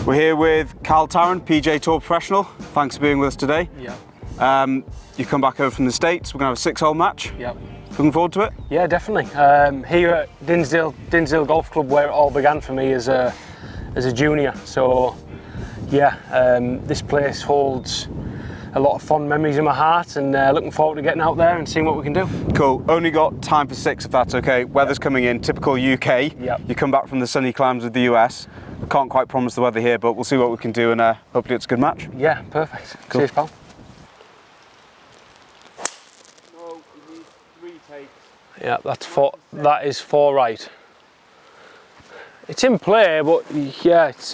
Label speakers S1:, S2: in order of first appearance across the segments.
S1: We're here with Tarren, PGA Tour professional. Thanks for being with us today.
S2: Yeah.
S1: You've come back over from the States. We're going to have a 6-hole match.
S2: Yeah.
S1: Looking forward to it?
S2: Yeah, definitely. Here at Dinsdale Golf Club, where it all began for me as a junior. So, yeah, this place holds a lot of fond memories in my heart, and looking forward to getting out there and seeing what we can do.
S1: Cool. Only got time for 6, if that's okay. Weather's coming in, typical UK.
S2: Yep.
S1: You come back from the sunny climes of the US. Can't quite promise the weather here, but we'll see what we can do, and hopefully it's a good match.
S2: Yeah, perfect.
S1: Cool.
S2: Cheers, pal.
S1: No, we need 3 takes.
S2: Yeah, that is 4 right. It's in play, but yeah, it's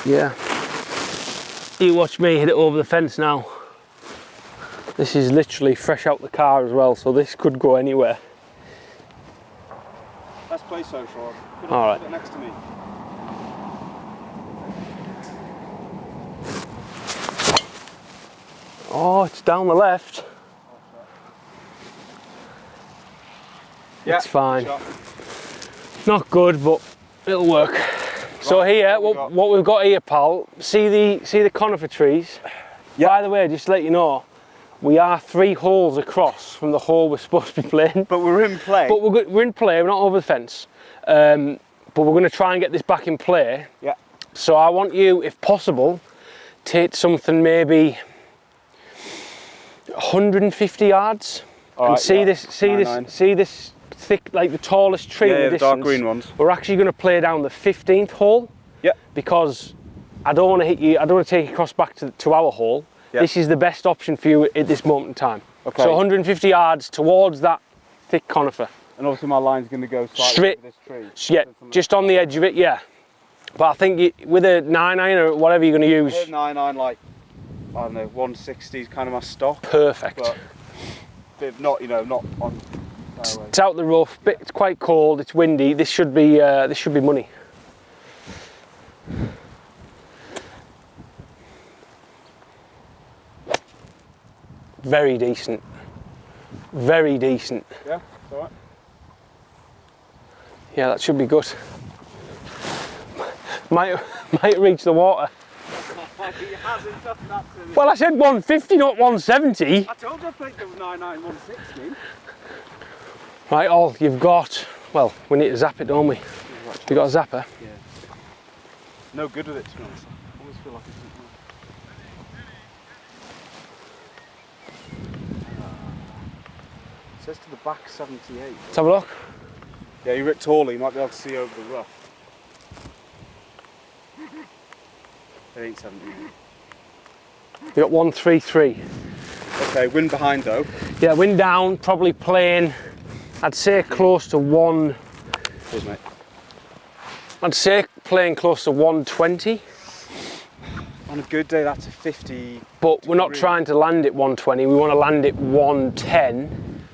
S2: yeah. You watch me hit it over the fence now. This is literally fresh out the car as well, so this could go anywhere.
S1: Let's play so short.
S2: All right.
S1: Put it next to me.
S2: Oh, it's down the left.
S1: Yeah,
S2: it's fine.
S1: shot.
S2: Not good, but it'll work. Right, so here, what we've got here, pal, see the conifer trees?
S1: Yeah.
S2: By the way, just to let you know, we are 3 holes across from the hole we're supposed to be playing.
S1: But we're in play.
S2: But we're in play, we're not over the fence. But we're going to try and get this back in play.
S1: Yeah. So
S2: I want you, if possible, to hit something maybe 150 yards.
S1: All right,
S2: see
S1: yeah.
S2: this thick, like the tallest tree in the distance.
S1: The dark green ones.
S2: We're actually going to play down the 15th hole.
S1: Yeah.
S2: Because I don't want to hit you. I don't want to take you across back to our hole. Yeah. This is the best option for you at this moment in time. Okay. So 150 yards towards that thick conifer.
S1: And obviously my line's going to go
S2: straight
S1: over this tree.
S2: Yeah, just on the edge of it, yeah. But I think with a 9-iron or whatever you're going to use.
S1: 9-iron, like, I don't know, 160 is kind of my stock.
S2: Perfect.
S1: But not, you know, not on.
S2: It's out the rough. It's quite cold. It's windy. This should be money. Very decent. Very decent.
S1: Yeah, it's all right.
S2: Yeah, that should be good. Might reach the water.
S1: He hasn't done that to me.
S2: Well, I said 150, not 170.
S1: I told you I played the 9-iron 160.
S2: Right, all you've got. Well, we need to zap it, don't we? You got a zapper?
S1: Yeah. No good with it, to be honest. I always feel like it's something. It says to the back 78.
S2: Let's have a look.
S1: Yeah, you ripped Ollie, you might be able to see over the rough. It ain't 70.
S2: You got 133.
S1: Okay, wind behind though.
S2: Yeah, wind down, probably playing, I'd say close to 1.
S1: Cheers, mate.
S2: I'd say playing close to 120.
S1: On a good day, that's a 50.
S2: But we're not trying to land it 120, we want to land it 110.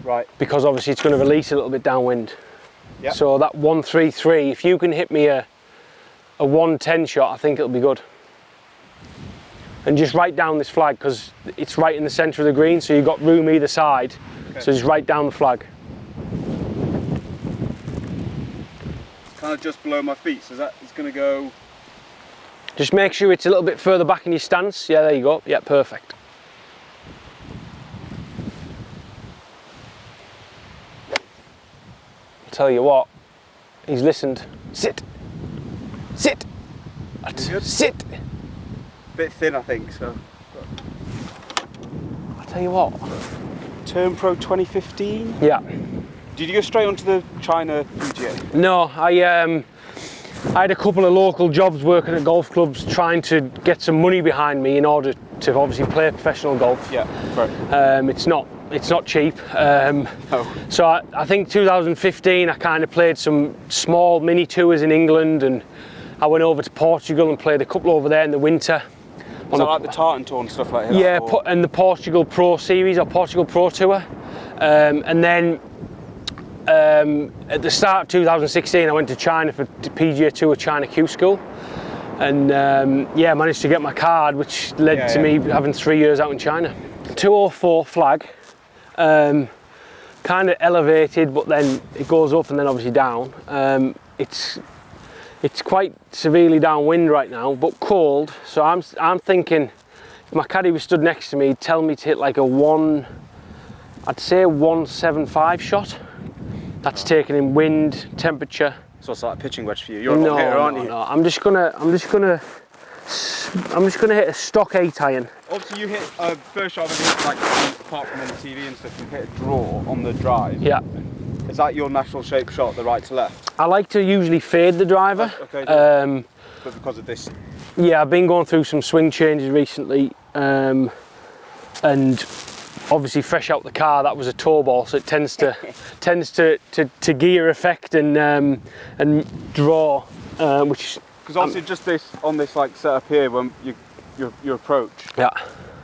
S1: Right.
S2: Because obviously it's going to release a little bit downwind.
S1: Yep.
S2: So that 133, if you can hit me a 110 shot, I think it'll be good. And just write down this flag, because it's right in the centre of the green, so you've got room either side. Okay. So just write down the flag.
S1: It's kind of just below my feet, so it's going to go.
S2: Just make sure it's a little bit further back in your stance. Yeah, there you go. Yeah, perfect. I'll tell you what, he's listened. Sit. Sit. Sit.
S1: Bit thin, I think, so.
S2: I'll tell you what.
S1: Turn Pro 2015?
S2: Yeah.
S1: Did you go straight onto the China PGA?
S2: No, I had a couple of local jobs working at golf clubs, trying to get some money behind me in order to obviously play professional golf.
S1: Yeah, right.
S2: It's not cheap. No. So I think 2015 I kind of played some small mini tours in England, and I went over to Portugal and played a couple over there in the winter.
S1: Was that like the Tarren Tour and stuff like that?
S2: Yeah, and the Portugal Pro Series or Portugal Pro Tour. And then at the start of 2016 I went to China for the PGA Tour China Q School. And yeah, managed to get my card, which led to me having 3 years out in China. 204 flag. Kind of elevated, but then it goes up and then obviously down. It's quite severely downwind right now, but cold. So I'm thinking, if my caddy was stood next to me, he'd tell me to hit like I'd say a 175 shot. That's taking in wind, temperature.
S1: So it's like a pitching wedge for you. You're a little hitter, aren't you?
S2: No, I'm just gonna hit a stock 8 iron.
S1: Obviously, you hit first shot of the week, like apart from on the TV and stuff, you hit a draw on the drive.
S2: Yeah.
S1: Is that your natural shape shot, the right to left?
S2: I like to usually fade the driver.
S1: Okay. But because of this.
S2: Yeah, I've been going through some swing changes recently, and obviously fresh out the car, that was a toe ball, so it tends to gear effect and draw, which.
S1: Because obviously, just this on this like setup here, when your approach.
S2: Yeah.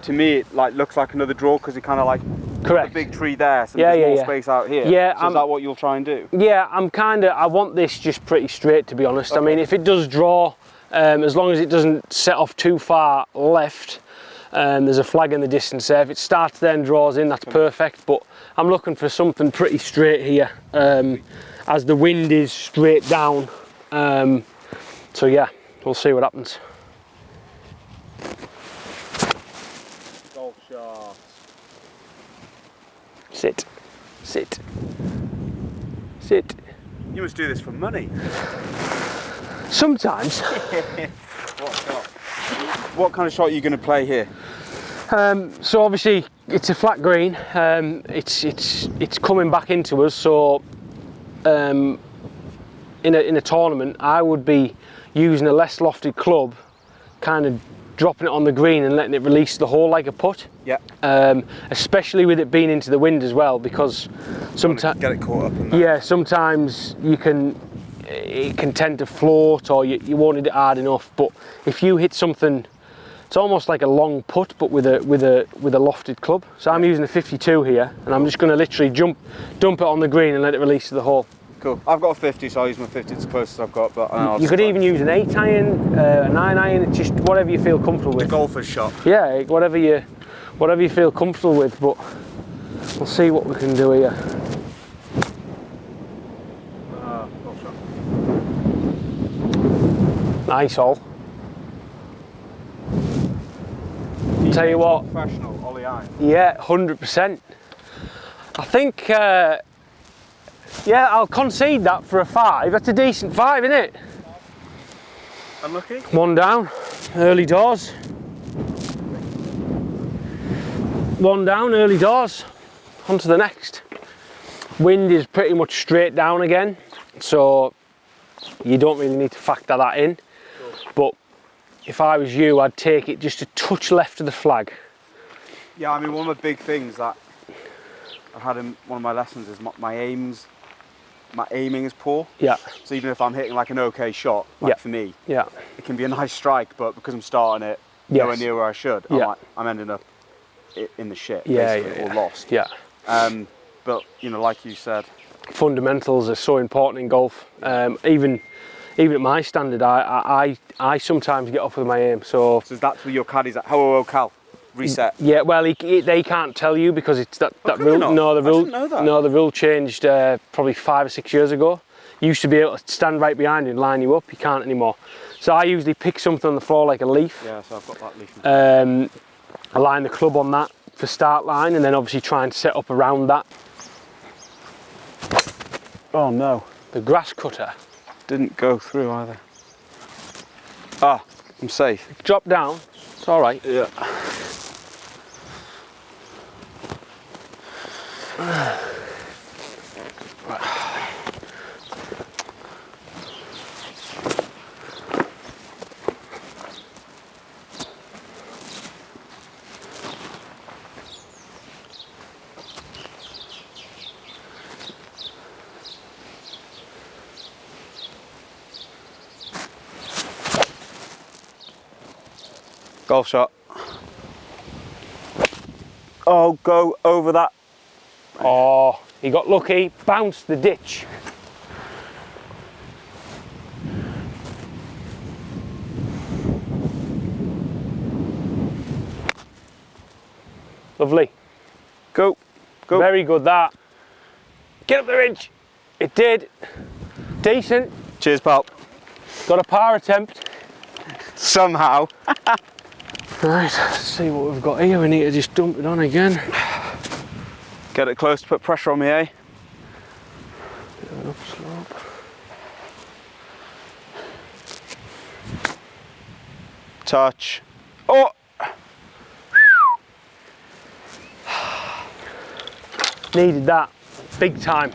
S1: To me, it like looks like another draw because it kind of like.
S2: Correct.
S1: A big tree there, so there's more space out here.
S2: Yeah.
S1: So is that what you'll try and do?
S2: Yeah, I want this just pretty straight, to be honest. Okay. I mean, if it does draw, as long as it doesn't set off too far left, there's a flag in the distance there. If it starts there and draws in, that's perfect. But I'm looking for something pretty straight here, as the wind is straight down. So yeah, we'll see what happens.
S1: Golf shot.
S2: Sit, sit, sit.
S1: You must do this for money.
S2: Sometimes.
S1: What shot? What kind of shot are you going to play here?
S2: So obviously it's a flat green. It's coming back into us. So in a tournament, I would be using a less lofted club, kind of dropping it on the green and letting it release the hole like a putt.
S1: Yeah.
S2: Especially with it being into the wind as well, because sometimes
S1: get it caught up in that.
S2: Yeah, sometimes it can tend to float, or you won't hit it hard enough. But if you hit something, it's almost like a long putt, but with a lofted club. So I'm using a 52 here, and I'm just going to literally dump it on the green and let it release to the hole.
S1: Cool. I've got a 50, so I'll use my 50. It's the closest I've got. But
S2: you could even use an 8 iron, a 9 iron. It's just whatever you feel comfortable with.
S1: A golfer's shot.
S2: Yeah, whatever you feel comfortable with. But we'll see what we can do here.
S1: Golf shot.
S2: Nice all. Tell you what.
S1: Professional Ollie iron.
S2: Yeah, 100%. I think. Yeah, I'll concede that for a 5. That's a decent 5, isn't it?
S1: Unlucky?
S2: One down, early doors. One down, early doors. On to the next. Wind is pretty much straight down again, so you don't really need to factor that in. But if I was you, I'd take it just a touch left of the flag.
S1: Yeah, I mean, one of the big things that I've had in one of my lessons is my aiming is poor.
S2: Yeah.
S1: So even if I'm hitting like an okay shot, for me,
S2: yeah,
S1: it can be a nice strike, but because I'm starting it nowhere near where I should, I'm ending up in the shit, basically, or lost.
S2: Yeah.
S1: But you know, like you said,
S2: fundamentals are so important in golf. Even at my standard, I sometimes get off with my aim. So
S1: that's where your caddies at. How Cal? Reset.
S2: Yeah, well, they can't tell you because it's that rule. No, the rule. No, the rule changed probably 5 or 6 years ago. You used to be able to stand right behind you and line you up. You can't anymore. So I usually pick something on the floor like a leaf.
S1: Yeah, so I've got that leaf.
S2: I line the club on that for start line, and then obviously try and set up around that.
S1: Oh no,
S2: the grass cutter
S1: didn't go through either. Ah, I'm safe.
S2: Drop down. It's all right.
S1: Yeah. Golf shot. Oh, go over that.
S2: Oh, he got lucky, bounced the ditch. Lovely.
S1: Go.
S2: Very good that. Get up the ridge. It did. Decent.
S1: Cheers, pal.
S2: Got a par attempt.
S1: Somehow.
S2: Right, let's see what we've got here. We need to just dump it on again.
S1: Get it close to put pressure on me, eh?
S2: Bit of an upslope.
S1: Touch. Oh!
S2: Needed that. Big time.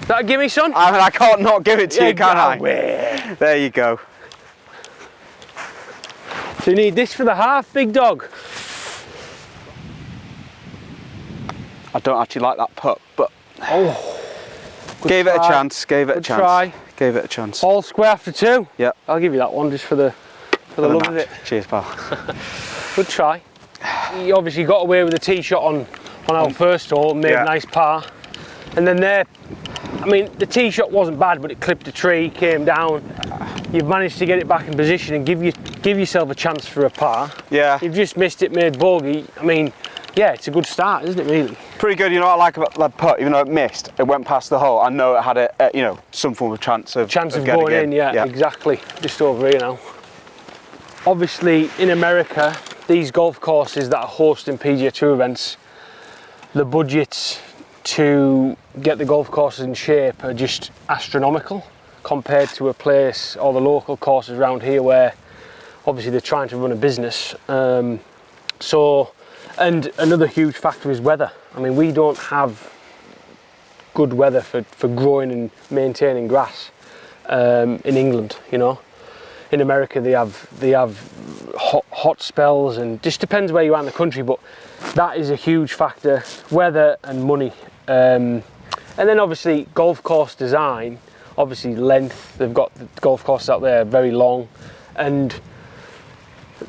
S2: Is that a gimme, son?
S1: I mean, I can't not give it to you, can I?
S2: Way.
S1: There you go.
S2: So you need this for the half, big dog.
S1: I don't actually like that putt, but
S2: Oh,
S1: gave it a
S2: try.
S1: chance. Gave it a
S2: Good
S1: chance.
S2: try.
S1: Gave it a chance.
S2: All square after 2.
S1: Yeah.
S2: I'll give you that one just for the love of it.
S1: Cheers, pal.
S2: Good try. You obviously got away with the tee shot on our first hole, made a nice par. And then there, I mean, the tee shot wasn't bad, but it clipped a tree, came down. You've managed to get it back in position and give yourself a chance for a par.
S1: Yeah.
S2: You've just missed it, made bogey. I mean, yeah, it's a good start, isn't it, really?
S1: Pretty good. You know what I like about that putt? Even though it missed, it went past the hole. I know it had a you know, some form of chance of
S2: Chance of
S1: getting
S2: going in, yeah, exactly. Just over here now. Obviously, in America, these golf courses that are hosting PGA Tour events, the budgets to get the golf courses in shape are just astronomical compared to a place or the local courses around here where obviously they're trying to run a business. And another huge factor is weather. I mean, we don't have good weather for growing and maintaining grass in England, you know. In America they have hot spells, and just depends where you are in the country, but that is a huge factor, weather and money. And then obviously golf course design, obviously length. They've got the golf courses out there very long, and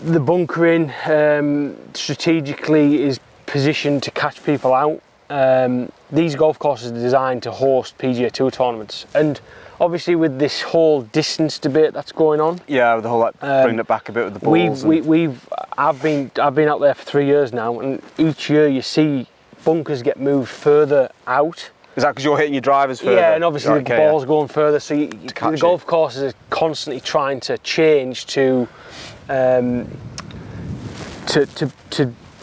S2: the bunkering strategically is positioned to catch people out. These golf courses are designed to host PGA Tour tournaments, and obviously with this whole distance debate that's going on.
S1: Yeah, the whole like bringing it back a bit with the balls.
S2: I've been out there for 3 years now, and each year you see bunkers get moved further out.
S1: Is that because you're hitting your drivers further?
S2: Yeah, and obviously the ball's going further, so the golf courses are constantly trying to change to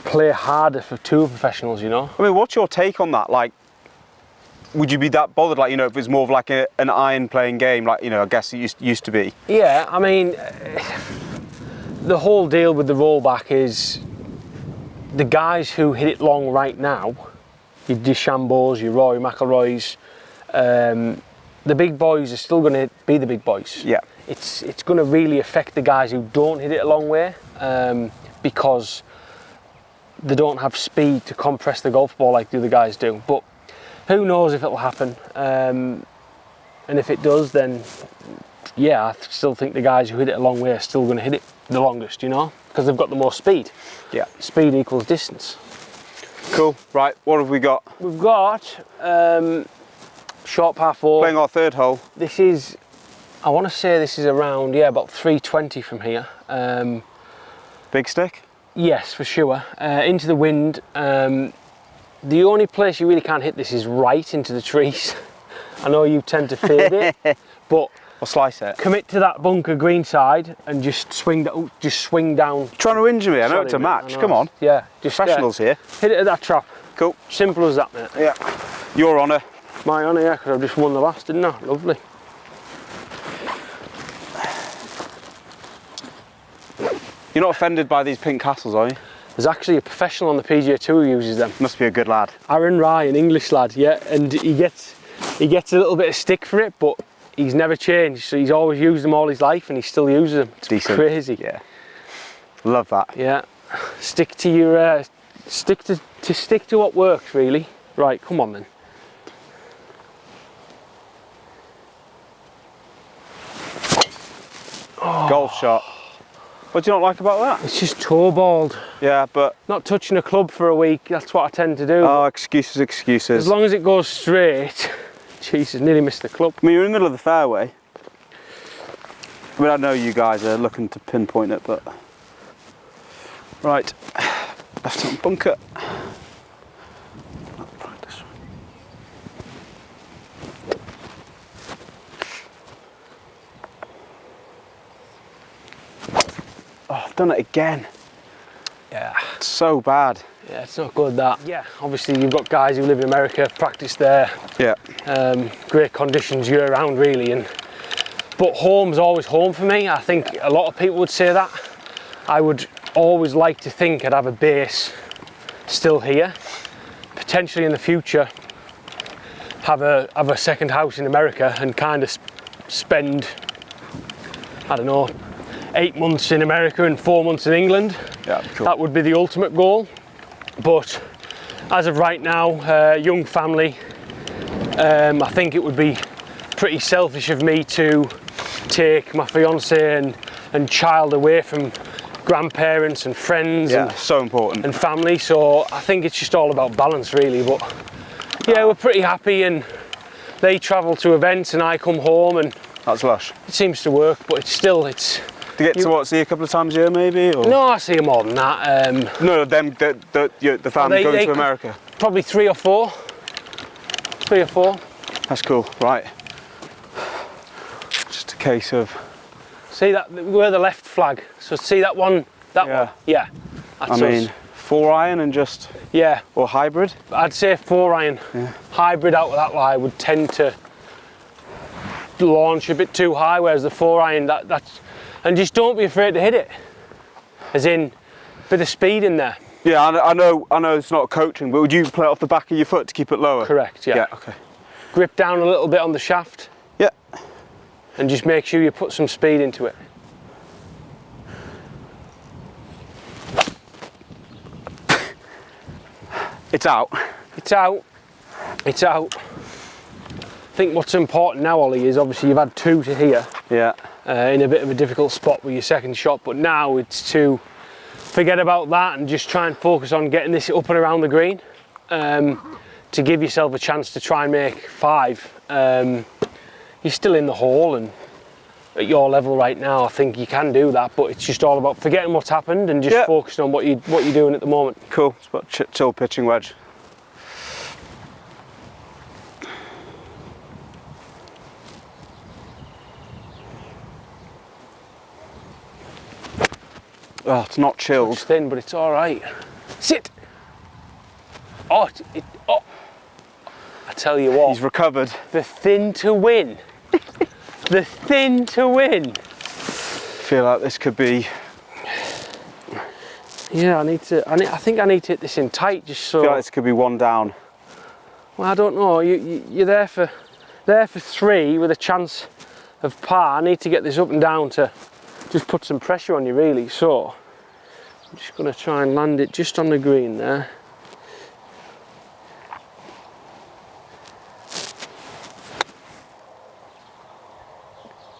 S2: play harder for tour professionals, you know.
S1: I mean, what's your take on that? Like, would you be that bothered? Like, you know, if it's more of like an iron playing game, like, you know, I guess it used to be.
S2: Yeah, I mean, the whole deal with the rollback is the guys who hit it long right now, your DeChambeaus, your Rory McIlroys, the big boys are still going to be the big boys.
S1: Yeah.
S2: It's going to really affect the guys who don't hit it a long way, because they don't have speed to compress the golf ball like the other guys do. But who knows if it'll happen, and if it does, then yeah, I still think the guys who hit it a long way are still going to hit it the longest, you know, because they've got the more speed.
S1: Yeah.
S2: Speed equals distance.
S1: Cool. Right, what have we got?
S2: We've got short par 4.
S1: Playing our third hole.
S2: This is, I want to say this is around, yeah, about 320 from here.
S1: Big stick?
S2: Yes, for sure. Into the wind. The only place you really can't hit this is right into the trees. I know you tend to fade it, but
S1: Or slice it.
S2: commit to that bunker green side and just swing down.
S1: Trying to injure me, I know
S2: Sorry,
S1: it's a
S2: mate,
S1: match,
S2: I know.
S1: come on.
S2: Yeah, just
S1: Professionals here.
S2: hit it at that trap.
S1: Cool.
S2: Simple as that, mate.
S1: Yeah. Your honour.
S2: My honour, yeah, because I've just won the last, didn't I? Lovely.
S1: You're not offended by these pink castles, are you?
S2: There's actually a professional on the PGA Tour who uses them.
S1: Must be a good lad.
S2: Aaron Rye, an English lad, yeah, and he gets a little bit of stick for it, but he's never changed. So he's always used them all his life, and he still uses them. It's
S1: Decent.
S2: crazy.
S1: Yeah. Love that.
S2: Yeah. Stick to your stick to what works, really. Right, come on then.
S1: Golf shot. What do you not like about that?
S2: It's just toe balled.
S1: Yeah, but
S2: Not touching a club for a week. That's what I tend to do.
S1: oh, excuses, excuses.
S2: As long as it goes straight. Jesus, nearly missed the club.
S1: I mean, you're in the middle of the fairway. I mean, I know you guys are looking to pinpoint it, but right, left hand bunker. I've done it again.
S2: Yeah.
S1: It's so bad.
S2: Yeah, it's not good that. Yeah, obviously you've got guys who live in America, practice there.
S1: Yeah.
S2: Great conditions year round really, but home's always home for me. I think a lot of people would say that. I would always like to think I'd have a base still here. Potentially in the future have a second house in America and kind of spend, I don't know, 8 months in America and 4 months in England.
S1: Yeah, cool.
S2: That would be the ultimate goal. But as of right now, young family, I think it would be pretty selfish of me to take my fiance and child away from grandparents and friends.
S1: Yeah, so important.
S2: And family. So I think it's just all about balance really. But yeah, we're pretty happy, and they travel to events and I come home, and
S1: that's lush.
S2: it seems to work, but it's still,
S1: Do you get to what, see a couple of times a year maybe? Or?
S2: No, I see them more than that.
S1: No, them, the family going to America?
S2: Probably 3 or 4. 3 or 4.
S1: That's cool, right. Just a case of...
S2: See that, we're the left flag. So see that one, that one? Yeah. That's
S1: I mean,
S2: us.
S1: 4-iron and just...
S2: Yeah.
S1: Or hybrid?
S2: I'd say 4-iron. Yeah. Hybrid out of that lie would tend to launch a bit too high, whereas the 4-iron, that's... And just don't be afraid to hit it. As in, a bit of speed in there. Yeah,
S1: I know it's not coaching, but would you play it off the back of your foot to keep it lower?
S2: Correct, yeah.
S1: Yeah, okay.
S2: Grip down a little bit on the shaft.
S1: Yeah.
S2: And just make sure you put some speed into it.
S1: It's out.
S2: It's out. It's out. I think what's important now, Ollie, is obviously you've had 2 to here.
S1: Yeah.
S2: In a bit of a difficult spot with your second shot, but now it's to forget about that and just try and focus on getting this up and around the green, to give yourself a chance to try and make 5. You're still in the hole, and at your level right now I think you can do that, but it's just all about forgetting what's happened and just focusing on what you're doing at the moment.
S1: Cool. It's about chill pitching wedge. Oh, it's not chilled.
S2: It's thin, but it's all right. Sit. Oh, oh. I tell you what.
S1: He's recovered.
S2: The thin to win. The thin to win.
S1: I feel like this could be.
S2: Yeah, I think I need to hit this in tight, just so.
S1: I feel like this could be 1 down.
S2: Well, I don't know. You're there for 3 with a chance of par. I need to get this up and down to just put some pressure on you really, so I'm just going to try and land it just on the green there.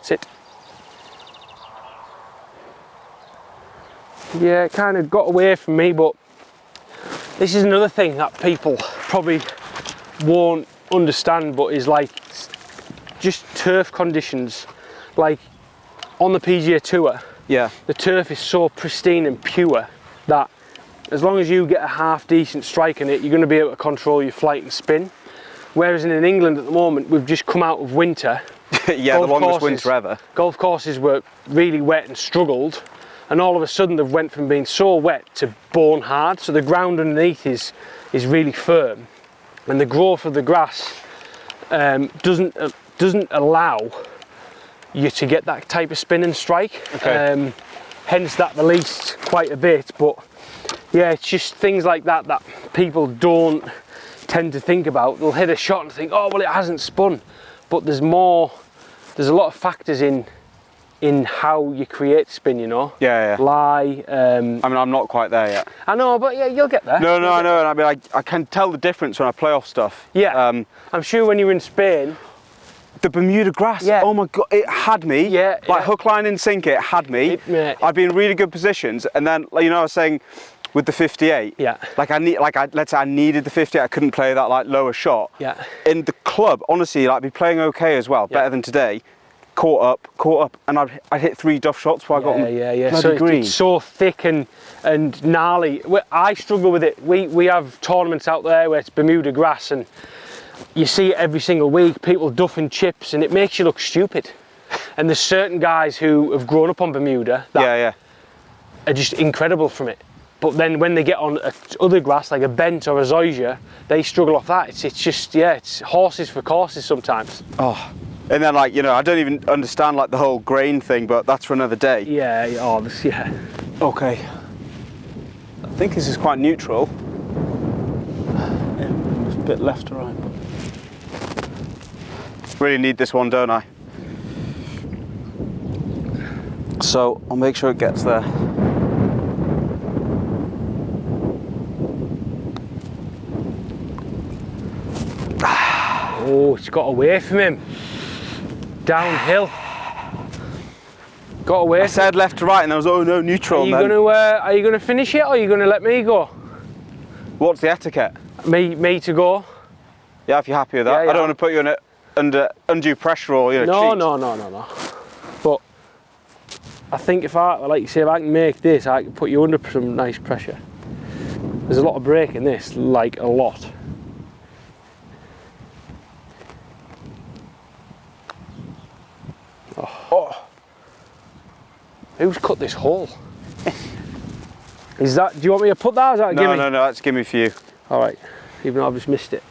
S2: Sit. Yeah, it kind of got away from me, but this is another thing that people probably won't understand, but is like just turf conditions. Like on the PGA Tour, the turf is so pristine and pure that as long as you get a half decent strike in it, you're going to be able to control your flight and spin. Whereas in England at the moment, we've just come out of winter.
S1: Yeah, the longest winter ever.
S2: Golf courses were really wet and struggled, and all of a sudden they've went from being so wet to bone hard, so the ground underneath is really firm, and the growth of the grass doesn't allow you to get that type of spin and strike. Okay. Hence that released quite a bit, but yeah, it's just things like that that people don't tend to think about. They'll hit a shot and think, oh well, it hasn't spun, but there's a lot of factors in how you create spin, you know.
S1: Yeah.
S2: Lie.
S1: I mean, I'm not quite there yet.
S2: I know, but yeah, you'll get there.
S1: No, I know. And I mean, I can tell the difference when I play off stuff.
S2: Yeah. I'm sure when you're in Spain.
S1: The Bermuda grass, oh my God, it had me.
S2: Yeah.
S1: Like hook, line and sink it had me. I'd be in really good positions, and then, you know, I was saying with the 58. Yeah. Let's say I needed the 58. I couldn't play that like lower shot. Yeah. In the club, honestly, like be playing okay as well, better than today. Caught up, and I'd hit 3 duff shots before I got on
S2: so
S1: green.
S2: It's so thick and gnarly. I struggle with it. We have tournaments out there where it's Bermuda grass, and you see it every single week, people duffing chips, and it makes you look stupid. And there's certain guys who have grown up on Bermuda that are just incredible from it. But then when they get on other grass, like a bent or a zoysia, they struggle off that. It's just, yeah, it's horses for courses sometimes.
S1: Oh, and then like, you know, I don't even understand like the whole grain thing, but that's for another day.
S2: Yeah, oh, this, yeah.
S1: Okay. I think this is quite neutral. Yeah, just a bit left to right. Really need this one, don't I? So I'll make sure it gets there.
S2: Oh, it's got away from him. Downhill. Got away.
S1: I said left to right and I was, oh no, neutral.
S2: Are you gonna finish it, or are you gonna let me go?
S1: What's the etiquette?
S2: Me to go.
S1: Yeah, if you're happy with that.
S2: Yeah, yeah.
S1: I don't want to put you under undue pressure or, you know, cheat.
S2: No. But I think if I, like you say, if I can make this, I can put you under some nice pressure. There's a lot of break in this, like a lot. Oh. Who's cut this hole? Is that, do you want me to put that, or is that a gimme?
S1: No, that's a gimme for you.
S2: Alright, even though I've just missed it.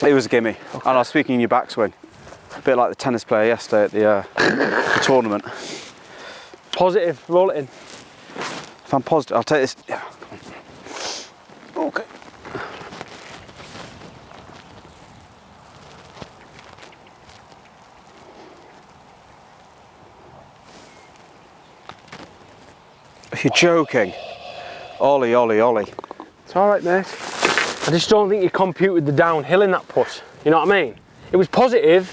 S1: It was a gimme. Okay. And I was speaking in your backswing. A bit like the tennis player yesterday at the tournament.
S2: Positive, roll it in.
S1: If I'm positive, I'll take this. Yeah, come on. Okay. You're joking. Ollie.
S2: It's alright, mate. I just don't think you computed the downhill in that putt. You know what I mean? It was positive,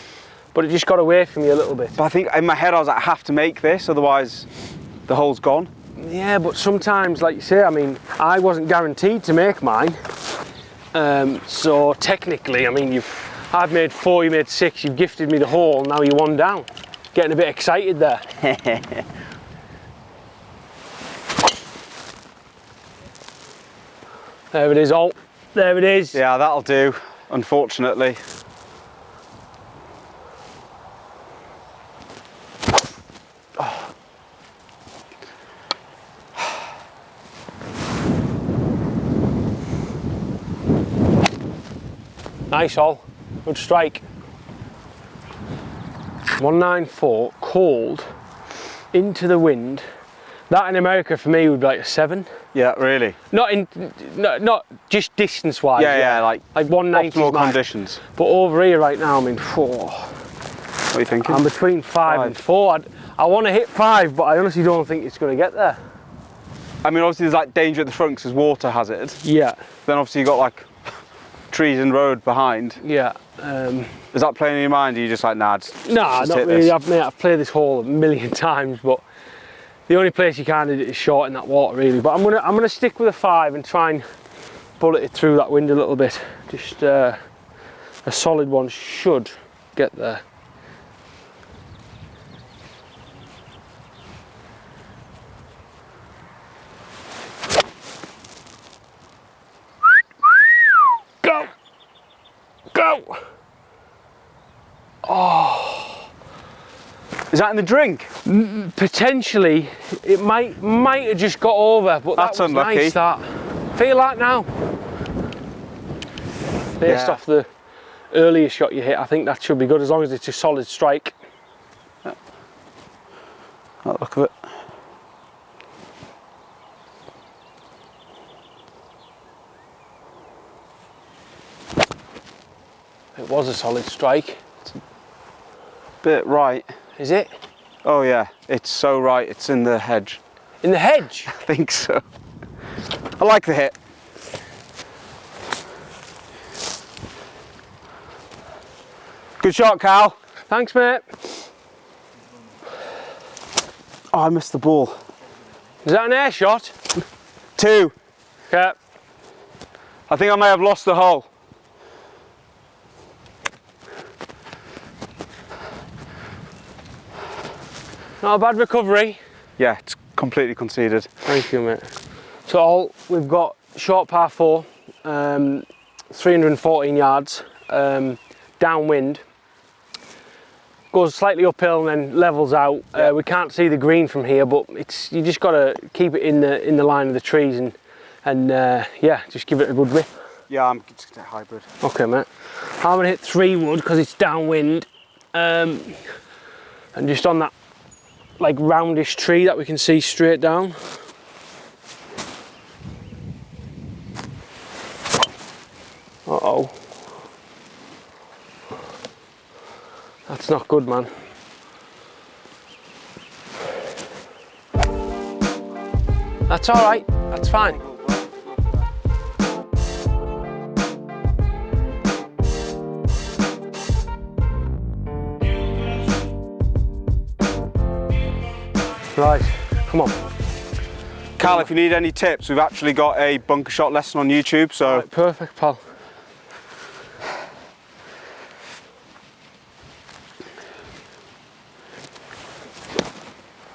S2: but it just got away from you a little bit.
S1: But I think in my head I was like, I have to make this, otherwise the hole's gone.
S2: Yeah, but sometimes, like you say, I mean, I wasn't guaranteed to make mine. So technically, I mean, I've made 4, you made 6, you've gifted me the hole, now you're 1 down. Getting a bit excited there. There it is, Alt. There it is.
S1: Yeah, that'll do, unfortunately. Oh.
S2: Nice, All. Good strike. 194, cold, into the wind. That in America for me would be like a 7.
S1: Yeah, really.
S2: Not just distance wise.
S1: Yeah, like
S2: 190
S1: optimal conditions.
S2: But over here right now, I mean, 4.
S1: What are you thinking?
S2: I'm between 5 and 4. I want to hit 5, but I honestly don't think it's going to get there.
S1: I mean, obviously there's like danger at the front because water hazard.
S2: Yeah.
S1: Then obviously you got like trees and road behind.
S2: Yeah.
S1: Is that playing in your mind? Or are you just like, nah,
S2: nah, not really. I've played this hole a million times, but the only place you can hit it is short in that water, really. But I'm gonna stick with a 5 and try and bullet it through that wind a little bit. Just a solid one should get there. Go! Go! Oh!
S1: Is that in the drink?
S2: Potentially, it might have just got over, but
S1: that's
S2: that was
S1: unlucky.
S2: Nice, that. Feel like now? Based off the earlier shot you hit, I think that should be good as long as it's a solid strike.
S1: Yeah. That look of it.
S2: It was a solid strike.
S1: It's a bit right.
S2: Is it?
S1: Oh yeah, it's so right, it's in the hedge.
S2: In the hedge?
S1: I think so. I like the hit. Good shot, Cal.
S2: Thanks, mate.
S1: Oh, I missed the ball.
S2: Is that an air shot?
S1: 2.
S2: Okay.
S1: I think I may have lost the hole.
S2: Not a bad recovery.
S1: Yeah, it's completely conceded.
S2: Thank you, mate. So we've got short par 4, 314 yards, downwind. goes slightly uphill and then levels out. We can't see the green from here, but you just got to keep it in the line of the trees and yeah, just give it a good rip.
S1: Yeah, I'm just gonna hybrid.
S2: Okay, mate. I'm gonna hit 3 wood because it's downwind, and just on that like roundish tree that we can see straight down. Uh-oh. That's not good, man. That's all right, that's fine. Right, come on.
S1: Cal, if you need any tips, we've actually got a bunker shot lesson on YouTube, so...
S2: Right, perfect, pal.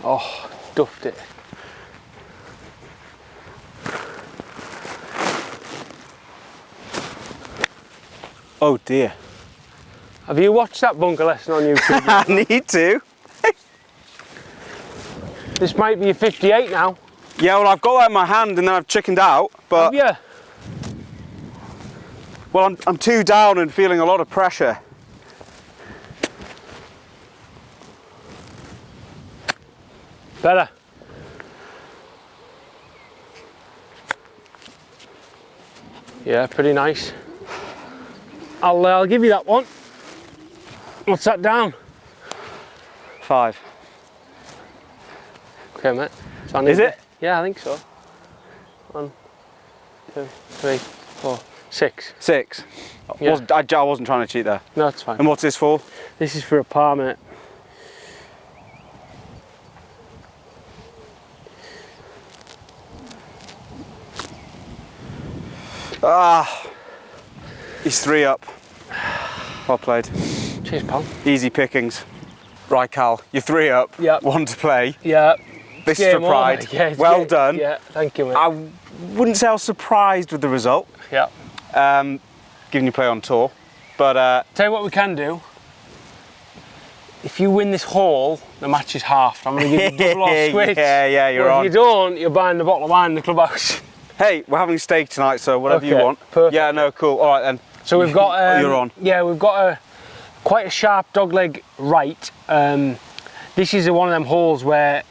S2: Oh, duffed it.
S1: Oh dear.
S2: Have you watched that bunker lesson on YouTube?
S1: I need to.
S2: This might be a 58 now.
S1: Yeah, well, I've got that in my hand and then I've chickened out, but...
S2: Have you?
S1: Well, I'm 2 down and feeling a lot of pressure.
S2: Better. Yeah, pretty nice. I'll give you that one. What's that down?
S1: 5.
S2: Okay, mate. So
S1: Is it?
S2: Yeah, I think so. 1, 2, 3, 4, 6.
S1: 6.
S2: Yeah.
S1: I wasn't trying to cheat there.
S2: No, it's fine.
S1: And what's this for?
S2: This is for a par, mate.
S1: Ah, he's 3 up. Well played.
S2: Cheers, pal.
S1: Easy pickings. Right, Cal, you're 3 up.
S2: Yep.
S1: 1 to play.
S2: Yeah.
S1: This is for pride.
S2: Yeah,
S1: well done.
S2: Yeah, thank you, mate.
S1: I wouldn't say I was surprised with the result.
S2: Yeah.
S1: Given you play on tour, but
S2: tell you what we can do. If you win this hole, the match is halved. I'm going to give you double or switch.
S1: Yeah, you're on.
S2: If you don't, you're buying the bottle of wine in the clubhouse.
S1: Hey, we're having steak tonight, so whatever you want.
S2: Perfect.
S1: Yeah, no, cool. All right then.
S2: So we've got.
S1: You're on.
S2: Yeah, we've got quite a sharp dogleg right. This is one of them holes where,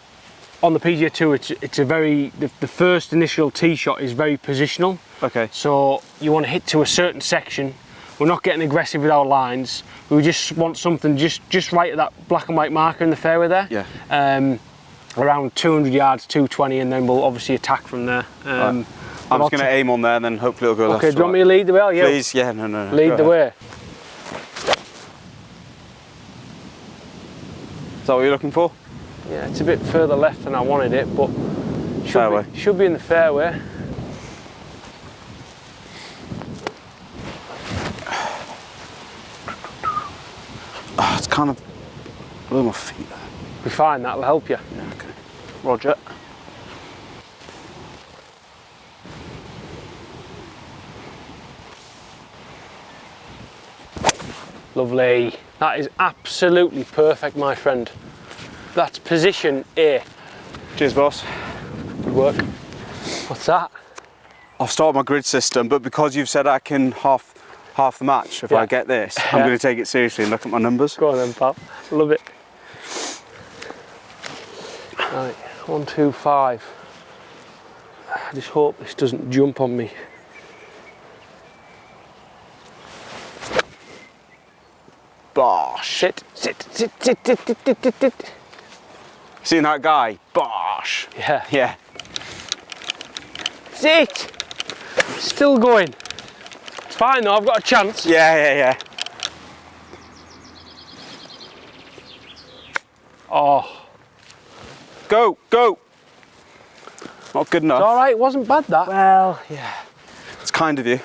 S2: on the PGA Tour, it's a very the first initial tee shot is very positional.
S1: Okay.
S2: So you want to hit to a certain section. We're not getting aggressive with our lines. We just want something just right at that black and white marker in the fairway there.
S1: Yeah.
S2: Around 200 yards, 220, and then we'll obviously attack from there.
S1: Right. I'm just going to aim on there and then hopefully it'll go left.
S2: Okay, do you want me to lead the way? Yeah.
S1: Please, yeah, no.
S2: Lead the way.
S1: Is that what you're looking for?
S2: Yeah, it's a bit further left than I wanted it, but should be in the fairway.
S1: Oh, it's kind of below my feet.
S2: Be fine, that'll help you.
S1: Yeah, okay.
S2: Roger. Lovely. That is absolutely perfect, my friend. That's position A.
S1: Cheers, boss.
S2: Good work. What's that?
S1: I've started my grid system, but because you've said I can half the match if I get this, I'm going to take it seriously and look at my numbers.
S2: Go on then, pal. Love it. Right, 1, 2, 5. I just hope this doesn't jump on me.
S1: Bosh.
S2: Sit.
S1: Seen that guy? Bosh.
S2: Yeah.
S1: Yeah.
S2: Sit. Still going. It's fine though, I've got a chance.
S1: Yeah.
S2: Oh.
S1: Go. Not good enough.
S2: It's all right, it wasn't bad that.
S1: Well, yeah. It's kind of you.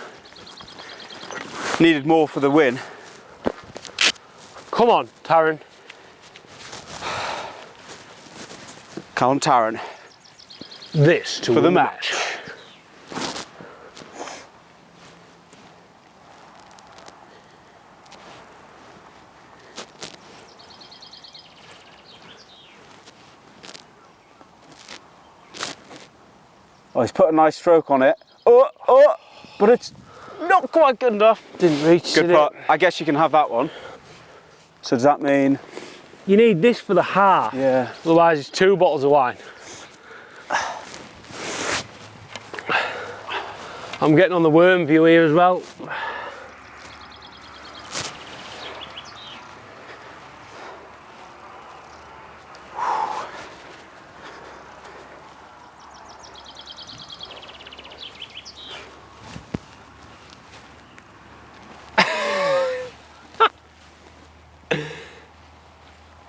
S1: Needed more for the win.
S2: Come on, Tarren.
S1: Callum Tarren.
S2: This to
S1: for the
S2: win
S1: match. Oh, he's put a nice stroke on it. Oh, but it's not quite good enough.
S2: Didn't reach.
S1: Good putt. I guess you can have that one. So does that mean?
S2: You need this for the half.
S1: Yeah.
S2: Otherwise it's 2 bottles of wine. I'm getting on the worm view here as well.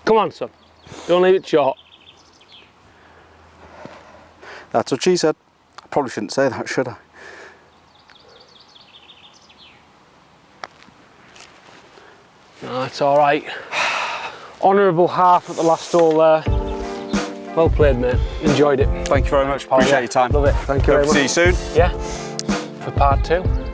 S2: Come on, son. Don't leave it short.
S1: That's what she said. I probably shouldn't say that, should I?
S2: No, it's all right. Honourable half at the last hole there. Well played, mate. Enjoyed it.
S1: Thank you very much. Appreciate your time.
S2: Love it. Thank you very much.
S1: See you soon.
S2: Yeah. For part 2.